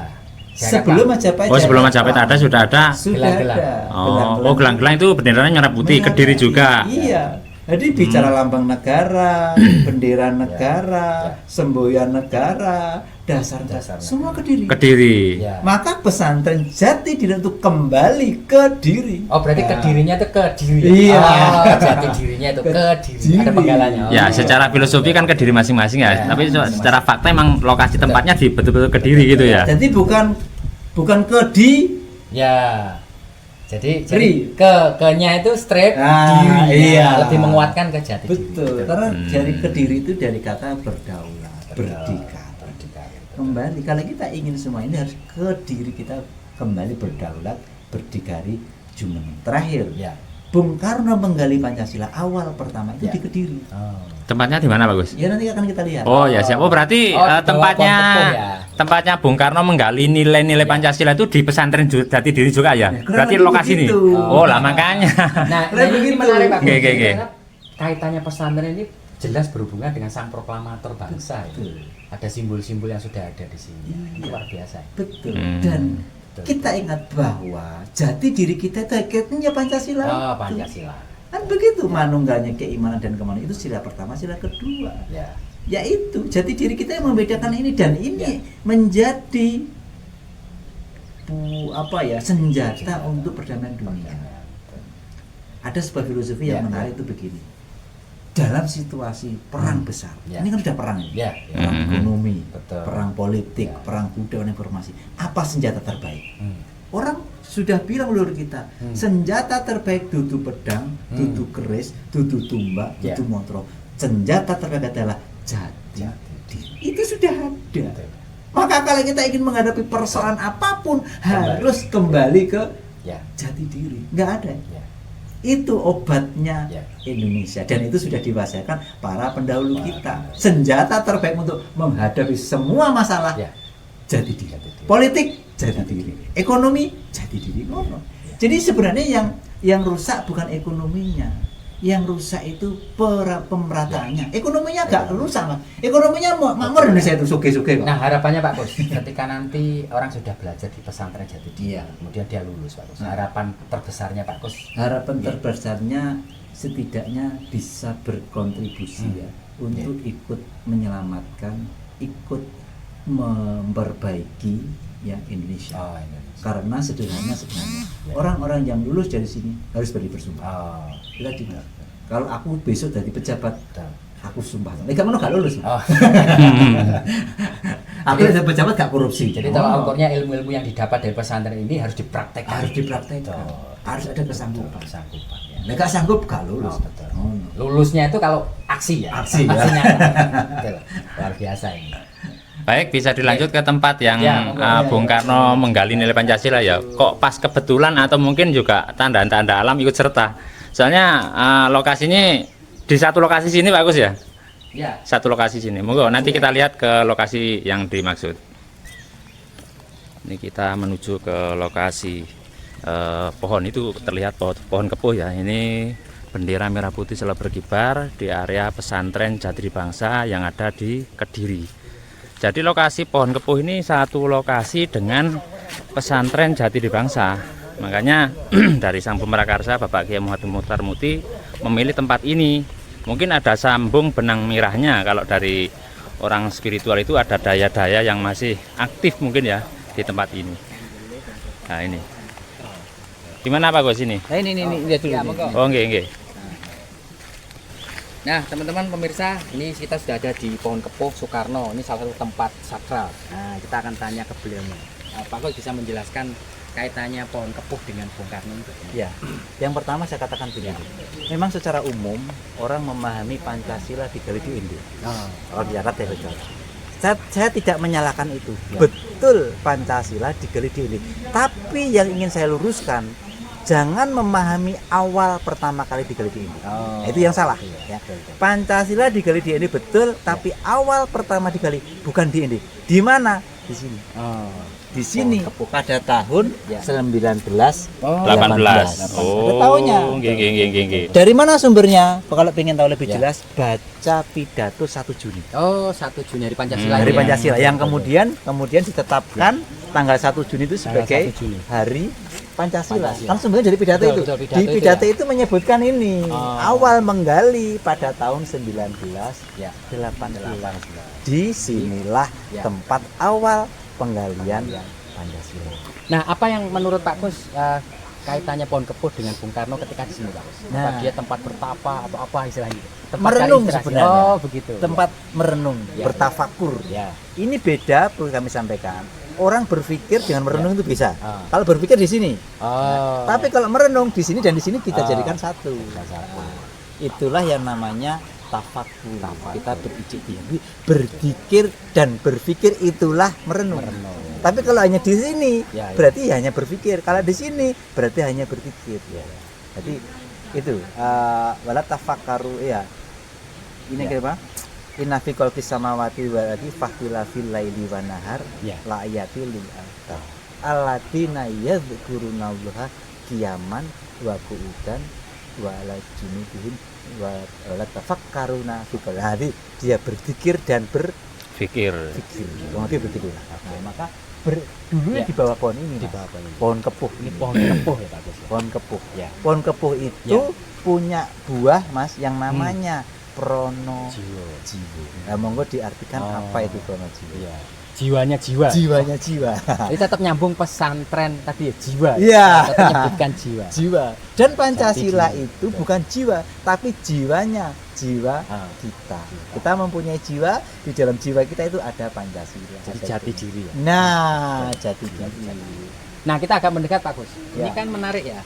Sebelum Majapahit.
Oh, sebelum Majapahit ada, sudah ada.
Sudah
Gelang-gelang.
ada.
Oh, gelang-gelang itu benderanya merah putih,
Merah
Kediri
putih.
juga.
Iya. Jadi bicara lambang negara, bendera negara, semboyan negara, dasar
Dasar
semua Kediri.
Kediri.
Ya.
Maka pesantren Jati Diri untuk kembali ke Diri.
Oh, berarti
Ya.
Kedirinya itu ke diri.
Iya.
Oh, Jati Dirinya itu ke diri. Ada penggalanya. Oh,
Ya,
iya.
secara filosofi kan Kediri masing-masing ya.
Ya,
Tapi
masing-masing.
secara fakta emang lokasi tempatnya di betul-betul Kediri gitu ya.
Jadi bukan ke di
Ya. Jadi
Ri.
ke-nya itu straight
Ah,
diri.
iya.
Lebih menguatkan ke jati
Betul,
diri.
karena dari Kediri itu dari kata berdaulat, berdikari. Kembali, kalau kita ingin semua ini harus ke diri kita kembali berdaulat, berdikari, jumeneng. Terakhir,
Ya.
Bung Karno menggali Pancasila awal pertama itu
Ya.
di Kediri.
Oh.
Tempatnya di mana Pak Gus?
Ya nanti akan kita lihat.
Oh ya siap. Oh berarti
Oh, di bawah
tempatnya
Pohon Kepuh ya?
tempatnya Bung Karno menggali nilai-nilai Pancasila itu di pesantren Jati Diri juga ya?
Ya, kurang
Berarti
lebih
lokasi ini.
begitu.
Oh lah makanya.
Nah,
Nah,
ini
begitu.
menarik Pak.
Oke, oke, oke.
Karena kaitannya pesantren ini jelas berhubungan dengan sang proklamator bangsa.
Betul.
Ada simbol-simbol yang sudah ada di sini.
Iya.
Luar biasa.
Betul.
Hmm.
Dan
Betul.
kita ingat bahwa jati diri kita itu hakikatnya Pancasila.
Oh,
itu.
Pancasila.
Kan begitu manunggalnya keimanan dan kemanusiaan itu sila pertama, sila kedua.
Ya.
Yaitu jati diri kita yang membedakan ini dan ini
Ya.
menjadi senjata untuk perdamaian dunia. Ada sebuah filosofi yang
Ya,
menarik itu begini. Dalam situasi perang besar,
Ya.
ini kan sudah perang ini.
Ya.
Perang
Mhm.
ekonomi,
Betul.
perang politik,
Ya.
perang budaya dan informasi. Apa senjata terbaik?
Hmm.
Orang sudah bilang leluhur kita, senjata terbaik dudu pedang, dudu keris, dudu tumbak,
Ya.
dudu montro. Senjata terbaik adalah jati diri. Itu sudah ada.
Betul.
Maka kalau kita ingin menghadapi persoalan apapun harus kembali ke
Ya.
jati diri. Nggak ada.
Ya.
Itu obatnya
Ya.
Indonesia dan itu sudah diwasiakan para pendahulu kita. Senjata terbaik untuk menghadapi semua masalah
Ya.
jati diri.
Jati diri.
Politik jati diri. Ekonomi jati diri. Ngono. Jadi sebenarnya yang rusak bukan ekonominya. Yang rusak itu pemerataannya. Ekonominya agak rusak, Mas. Ekonominya makmur Indonesia itu suge-suge kok.
Nah, harapannya Pak Kus, ketika nanti orang sudah belajar di pesantren Jati Diri,
Iya.
kemudian dia lulus Pak Kus. Harapan terbesarnya Pak Kus.
Harapan terbesarnya setidaknya bisa berkontribusi ya untuk ikut menyelamatkan, ikut memperbaiki ya Indonesia.
Oh, Indonesia.
Karena sederhana sebenarnya orang-orang yang lulus dari sini harus bersumpah.
Oh.
Kita juga. Kalau aku besok jadi pejabat,
Betul.
aku sumpah. Nek kamu gak lulus.
Oh.
Aku jadi pejabat gak korupsi.
Jadi tolak ukurnya ilmu-ilmu yang didapat dari pesantren ini harus dipraktekkan.
harus dipraktekkan.
Betul.
Harus ada kesanggupan.
Kesanggupan ya.
Nek gak sanggup gak lulus.
Oh, betul.
Oh.
Lulusnya itu kalau aksi ya.
Aksi, ya.
Aksinya. Betul. Luar biasa ini.
Baik, bisa dilanjut ke tempat yang
Ya, monggo.
Bung Karno menggali nilai Pancasila ya. Kok pas kebetulan atau mungkin juga tanda-tanda alam ikut serta. Soalnya lokasinya di satu lokasi sini bagus ya.
Ya.
Satu lokasi sini. Monggo nanti kita lihat ke lokasi yang dimaksud. Ini kita menuju ke lokasi pohon itu terlihat pohon kepuh ya. Ini bendera merah putih selalu berkibar di area pesantren Jati Diri Bangsa yang ada di Kediri. Jadi lokasi pohon kepuh ini satu lokasi dengan pesantren Jati Diri Bangsa. Makanya dari sang pemerakarsa Bapak Kiai Muhammad Muchtar Muti memilih tempat ini. Mungkin ada sambung benang merahnya, kalau dari orang spiritual itu ada daya-daya yang masih aktif mungkin ya di tempat ini. Nah ini. Gimana Pak Gus ini?
Nah, ini lihat dulu. Ya, monggo.
Oh nggih nggih.
Nah, teman-teman pemirsa, ini kita sudah ada di Pohon Kepuh Soekarno. Ini salah satu tempat sakral. Nah, kita akan tanya ke beliau. Pak Kus bisa menjelaskan kaitannya Pohon Kepuh dengan Bung Karno itu?
Ya, yang pertama saya katakan begini. Memang secara umum orang memahami Pancasila digali di Indo. Kalau di Arab ya betul. Saya tidak menyalahkan itu. Betul Pancasila digali di Indo. Tapi yang ingin saya luruskan, jangan memahami awal pertama kali digali di Indo. Itu yang salah. Ya. Pancasila digali di Indo betul, tapi awal pertama digali bukan di Indo. Di mana? Di sini. Di sini pada tahun 1918.
18.
Ada tahunnya.
Nggih nggih nggih.
Dari mana sumbernya? Kalau ingin tahu lebih jelas, baca pidato 1 Juni.
Oh, 1 Juni dari Pancasila.
Dari
ya?
Pancasila yang kemudian ditetapkan tanggal 1 Juni itu sebagai
1 Juni.
hari Pancasila.
Pancasila.
Kan sebenarnya dari pidato
Betul,
itu.
betul, pidato
Di
itu
pidato
ya.
itu menyebutkan ini. Awal menggali pada tahun 1918.
Ya.
Di sinilah
Ya.
tempat awal penggalian Pancasila.
Nah, apa yang menurut Pak Kus kaitannya Pohon Kepuh dengan Bung Karno ketika di sini, Pak Kus? Apa
Nah.
dia tempat bertapa atau apa istilahnya? Tempat
Merenung
cari inspirasi.
sebenarnya.
Oh, begitu.
Tempat merenung,
Ya.
bertafakur.
Ya.
Ini beda, perlu kami sampaikan. orang berpikir dengan merenung itu bisa.
Ah.
Kalau berpikir di sini.
Oh.
Tapi kalau merenung di sini dan di sini kita
Ah.
jadikan satu.
Satu.
Itulah yang namanya tafakur. Kita berpikir, berzikir dan berpikir itulah merenung. Tapi kalau hanya di sini
Ya, ya.
berarti hanya berpikir. Kalau di sini berarti hanya berpikir.
Ya.
Jadi itu wala tafakkaru ya. Ini
Ya.
apa? Inna fi khalqis samawati wal ardi fakhtilafil laili wan nahar
Ya.
la ayatil lil albab. Alladziina yadhkurunallaha qiyaman wa qu'udan wa ala junubihim wa la tafakkaruna fi qalbi. Dia berzikir dan
Fikir.
berpikir. Kurang lebih begitu lah. Nah, maka dulu
Ya.
di bawah pohon ini,
Di
Mas.
bawah pohon ini.
Pohon kepuh.
Ini pohon kepuh ya Pak Gus.
Pohon kepuh.
Ya.
Pohon kepuh itu
Ya.
punya buah, Mas, yang namanya prono
Jiwa.
Nah, monggo diartikan
Oh.
apa itu prono jiwa?
Iya. Jiwanya jiwa.
Jiwanya jiwa.
Jadi tetap nyambung pesantren tadi ya jiwa.
Iya.
Tetap menyebutkan jiwa.
Jiwa. Dan Pancasila
Jati jiwa.
itu bukan jiwa, tapi jiwanya, jiwa
Ah.
kita. Kita mempunyai jiwa, di dalam jiwa kita itu ada Pancasila.
Jadi
Ada
jati
itu.
diri ya.
Nah, jati diri.
Nah, kita agak mendekat Pak Gus. Ini
Ya.
kan menarik ya.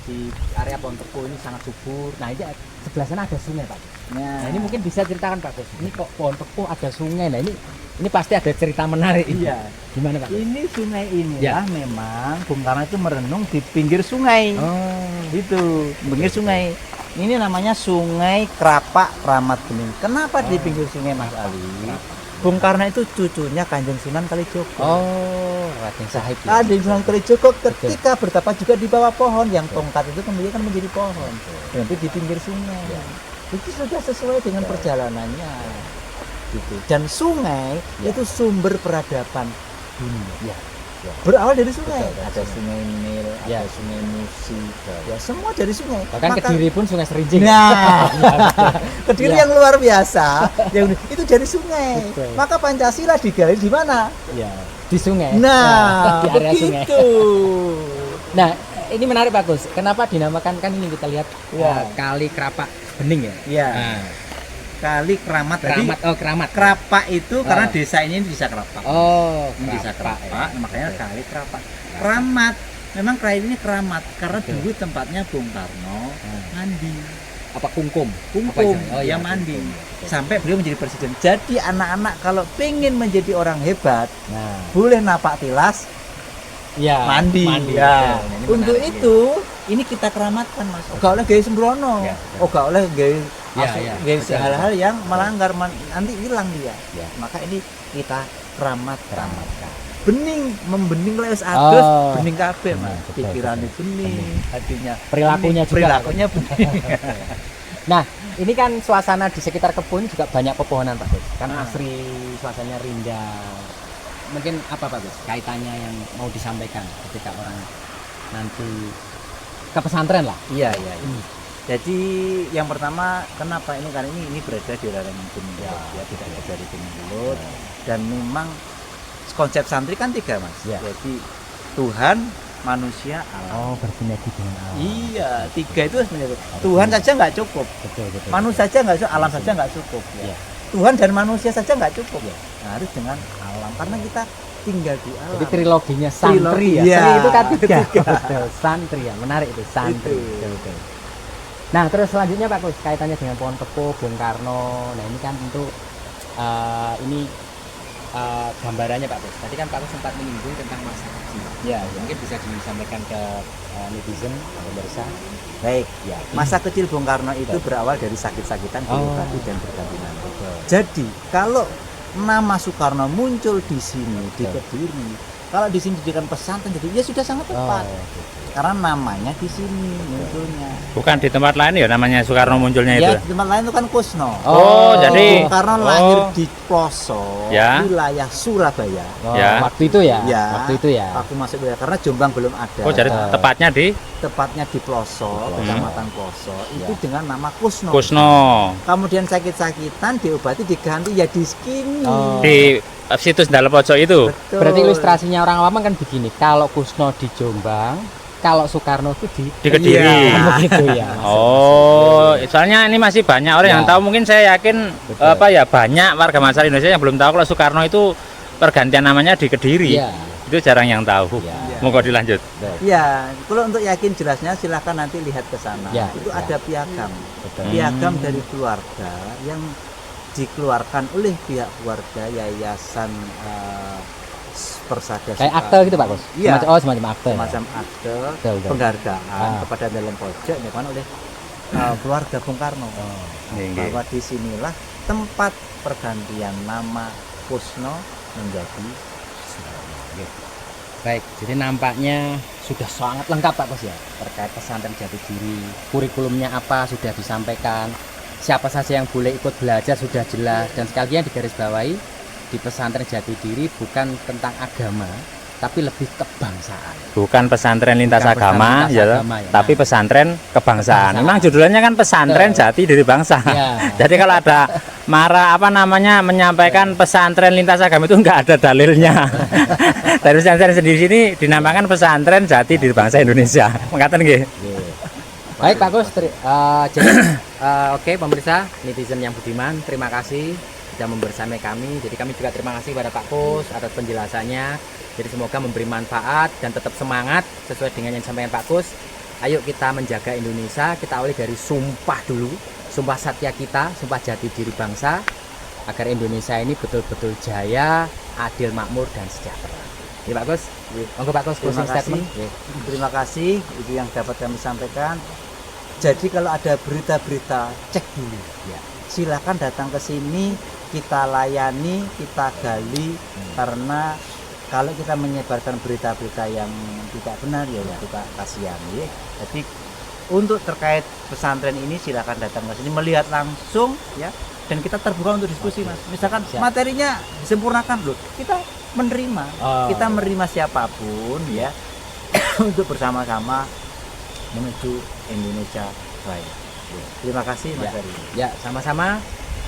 Di area Pohon Tepuh ini sangat subur. Nah, ini sebelah sana ada sungai Pak. Nah, ini mungkin bisa ceritakan Pak Gus. Ini kok Pohon Tepuh ada sungai. Nah, ini pasti ada cerita menarik.
Iya.
Gimana Pak Gus?
Ini sungai inilah
Ya.
memang Bung Karno itu merenung di pinggir sungai.
Oh.
Itu pinggir sungai. Ini namanya Sungai Krapak Kramat Bening. Kenapa di pinggir sungai, Mas Ali? Bung Karno itu cucunya Kanjeng Sunan Kalijogo.
Oh, Raden Sahib. Ya?
Kanjeng Sunan Kalijogo ketika bertapa juga di bawah pohon, yang tongkat itu kemudian kan menjadi pohon. Dan itu di pinggir sungai. Itu sudah sesuai dengan perjalanannya. Gitu. Dan sungai itu sumber peradaban dunia. Berawal dari sungai.
Betul, dari
Ada
sungai.
sungai Nil,
Ya.
ada sungai Musi. Ya, semua dari sungai.
Bahkan
Maka-
Kediri pun Sungai Serinjing.
Nah, Kediri
Ya.
yang luar biasa, yang itu dari sungai.
Betul.
Maka Pancasila digali di mana?
Ya, di sungai.
Nah,
di area sungai.
begitu.
Nah, ini menarik Pak Gus. Kenapa dinamakan kan ini kita lihat
Ya.
Kali Krapak Bening ya?
Ya,
Nah,
kali Keramat tadi.
Keramat, oh Keramat.
Krapak itu karena
Ah.
desa ini desa Krapak.
Oh,
Ini desa
Krapak,
Krapak,
ya.
makanya
Oke.
kali Krapak. Keramat. Memang kali ini keramat karena
Oke.
dulu tempatnya Bung Karno mandi.
Apa kungkum?
Kungkum,
Apa itu? Oh,
ya
iya,
mandi.
kungkum. Oke.
Sampai beliau menjadi presiden. Jadi anak-anak kalau pengen menjadi orang hebat,
Nah,
boleh napak tilas,
ya,
mandi.
Betul.
Ya.
Ini
Untuk
menarik,
itu ini kita keramatkan, Mas. Gak oleh gaya sembrono.
Ya, ya.
Gak oleh gaya
Ya,
masuk-
ya.
gaya
Betul,
hal-hal yang melanggar nanti hilang dia.
Ya.
Maka ini kita keramatkan.
Keramatkan.
Bening, membening leus adus,
Oh.
bening kabeh, Mas.
Betul,
Pikirannya
betul.
bening, hatinya
Perilakunya
bening,
juga.
perilakunya bening.
Nah, ini kan suasana di sekitar kebun juga banyak pepohonan Pak Gus. Kan
Ah.
asri, suasananya rindang. Mungkin apa Pak Gus? Kaitannya yang mau disampaikan ketika orang nanti ke pesantren lah.
Iya, iya. Jadi yang pertama kenapa ini karena ini berada di lereng Gunung Bulut, ya tidak berada di Gunung Bulut dan memang konsep santri kan tiga, Mas.
Ya.
Jadi Tuhan, manusia, alam.
bersinergi dengan alam.
Iya, tiga itu sebenarnya. Tuhan saja nggak cukup,
Betul, betul.
manusia saja nggak cukup, alam saja nggak cukup. Ya.
Iya.
Tuhan dan manusia saja nggak cukup.
Iya.
Nah, harus dengan alam karena kita tinggal di alam.
Jadi triloginya santri
Trilogi,
ya.
iya.
Tri itu kan tiga.
Tiga.
Betul, santri ya. Menarik itu santri.
Itu.
Betul, betul. Nah, terus selanjutnya Pak Gus, kaitannya dengan pohon tepuh, Bung Karno. Nah, ini kan tentu ini gambarannya Pak Gus. Tadi kan Pak Gus sempat menyinggung tentang masa kecil.
Ya, ya.
Mungkin bisa disampaikan ke netizen atau pemirsa.
Baik.
Ya.
Masa kecil Bung Karno itu
Betul.
berawal dari sakit-sakitan,
Oh.
birokrasi dan bergantungan.
Betul.
Jadi kalau nama Soekarno muncul di sini di
Betul.
Kediri, kalau di sini dijadikan pesantren, jadi ya sudah sangat tepat.
gitu.
Karena namanya di sini munculnya.
Bukan di tempat lain ya namanya Soekarno munculnya
Ya
itu.
di tempat lain itu kan Kusno.
Oh, jadi-
Bung Karno
oh.
lahir di Ploso,
Ya.
wilayah Surabaya.
Oh,
Ya.
waktu itu ya.
Ya.
Waktu itu ya.
Aku masuk wilayah karena Jombang belum ada.
Oh, jadi
Betul.
tepatnya di
Tepatnya di Ploso, Kecamatan Ploso, itu
Ya.
dengan nama Kusno.
Kusno.
Kemudian sakit-sakitan diobati diganti ya di sini.
Oh.
Di situs dalam pojok itu.
Betul.
Berarti ilustrasinya orang awam kan begini. Kalau Kusno di Jombang, kalau Soekarno itu
Di Kediri.
Iya.
Kan begitu ya.
Oh, soalnya ini masih banyak orang
Ya.
yang tahu. Mungkin saya yakin
Betul.
banyak warga masyarakat Indonesia yang belum tahu kalau Soekarno itu pergantian namanya di Kediri.
Iya.
Itu jarang yang tahu.
Iya.
Monggo dilanjut.
Ya, kalau untuk yakin jelasnya silahkan nanti lihat ke sana.
Ya,
Itu
ya.
ada piagam.
Betul.
Piagam dari keluarga yang dikeluarkan oleh pihak keluarga Yayasan Persada
Kayak
Sukarno.
akte gitu Pak Kus?
Iya.
Semacam akte.
Semacam akte
Betul, betul.
penghargaan
Ah.
kepada dalam pojok yang dilakukan oleh keluarga Bung Karno.
Nggih.
Bahwa disinilah tempat pergantian nama Kusno menjadi
Baik, jadi nampaknya sudah sangat lengkap Pak Kus ya terkait pesantren Jati Diri. Kurikulumnya apa sudah disampaikan. Siapa saja yang boleh ikut belajar sudah jelas, dan sekalian digarisbawahi di pesantren Jati Diri bukan tentang agama, tapi lebih kebangsaan.
Bukan pesantren lintas
Bukan
agama,
pesantren lintas
ya,
agama, ya.
tapi pesantren kebangsaan.
Kebangsaan.
Memang judulnya kan pesantren
Betul.
Jati Diri Bangsa.
Ya.
Jadi kalau ada menyampaikan pesantren lintas agama itu enggak ada dalilnya. Dari pesantren sendiri sini dinamakan pesantren Jati Diri Bangsa Indonesia. Mengatakan nggih.
Baik Pak Kus, jadi oke pemirsa netizen yang budiman, terima kasih sudah membersamai kami. Jadi kami juga terima kasih kepada Pak Kus atas penjelasannya. Jadi semoga memberi manfaat dan tetap semangat sesuai dengan yang disampaikan Pak Kus. Ayo kita menjaga Indonesia, kita awali dari sumpah dulu, sumpah satya kita, sumpah jati diri bangsa, agar Indonesia ini betul-betul jaya, adil, makmur, dan sejahtera. Ini Pak Kus, monggo Pak Kus,
Terima
closing
kasih.
statement.
Terima kasih, itu yang dapat kami sampaikan. Jadi kalau ada berita-berita, cek dulu.
Ya.
Silakan datang ke sini, kita layani, kita gali, karena kalau kita menyebarkan berita-berita yang tidak benar ya kita kasihan ya. Jadi untuk terkait pesantren ini silakan datang ke sini melihat langsung ya, dan kita terbuka untuk diskusi Mas. Misalkan
Siap.
materinya disempurnakan loh, kita menerima,
Oh,
kita
iya.
menerima siapapun ya untuk bersama-sama menuju Indonesia Raya. Ya. Terima kasih Mas
Ya.
Ferry.
Ya, sama-sama.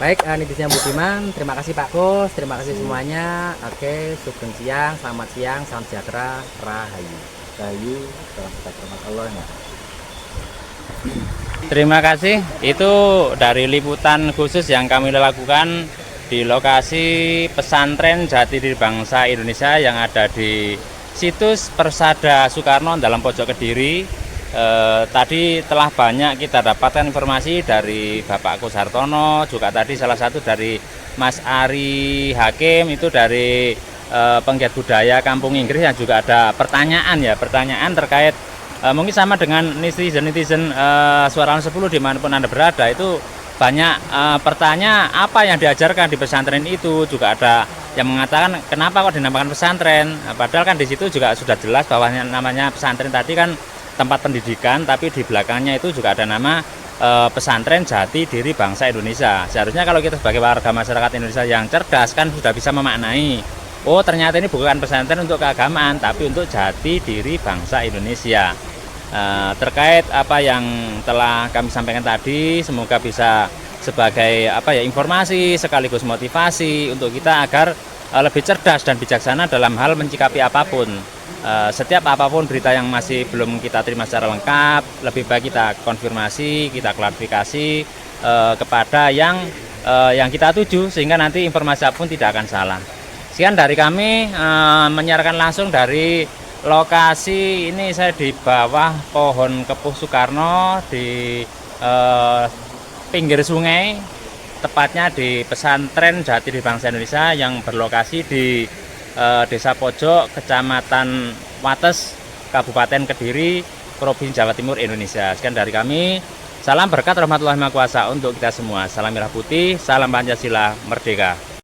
Baik, netizen yang budiman, terima kasih Pak Kus, terima kasih semuanya. Oke, sugeng siang, selamat siang, salam sejahtera, rahayu.
Rahayu, salam sejahtera Allah ya.
Terima kasih. Itu dari liputan khusus yang kami lakukan di lokasi pesantren Jati Diri Bangsa Indonesia yang ada di situs Persada Sukarno dalam pojok Kediri. Tadi telah banyak kita dapatkan informasi dari Bapak Kus Hartono, juga tadi salah satu dari Mas Ari Hakim, itu dari penggiat budaya Kampung Inggris, yang juga ada pertanyaan terkait mungkin sama dengan netizen Suara 10 dimanapun Anda berada. Itu banyak pertanyaan apa yang diajarkan di pesantren itu. Juga ada yang mengatakan kenapa kok dinamakan pesantren, padahal kan di situ juga sudah jelas bahwa namanya pesantren tadi kan tempat pendidikan, tapi di belakangnya itu juga ada nama pesantren Jati Diri Bangsa Indonesia. Seharusnya kalau kita sebagai warga masyarakat Indonesia yang cerdas kan sudah bisa memaknai, oh ternyata ini bukan pesantren untuk keagamaan, tapi untuk jati diri bangsa Indonesia. Terkait apa yang telah kami sampaikan tadi, semoga bisa sebagai informasi sekaligus motivasi untuk kita agar lebih cerdas dan bijaksana dalam hal mencikapi apapun. Setiap apapun berita yang masih belum kita terima secara lengkap, lebih baik kita konfirmasi, kita klarifikasi kepada yang kita tuju, sehingga nanti informasi apapun tidak akan salah. Sekian dari kami, menyiarkan langsung dari lokasi ini. Saya di bawah pohon kepuh Sukarno di pinggir sungai, tepatnya di pesantren Jati Diri Bangsa Indonesia yang berlokasi di Desa Pojok, Kecamatan Wates, Kabupaten Kediri, Provinsi Jawa Timur, Indonesia. Sekian dari kami, salam berkat rahmatullahi wabarakatuh untuk kita semua. Salam merah putih, salam Pancasila, merdeka.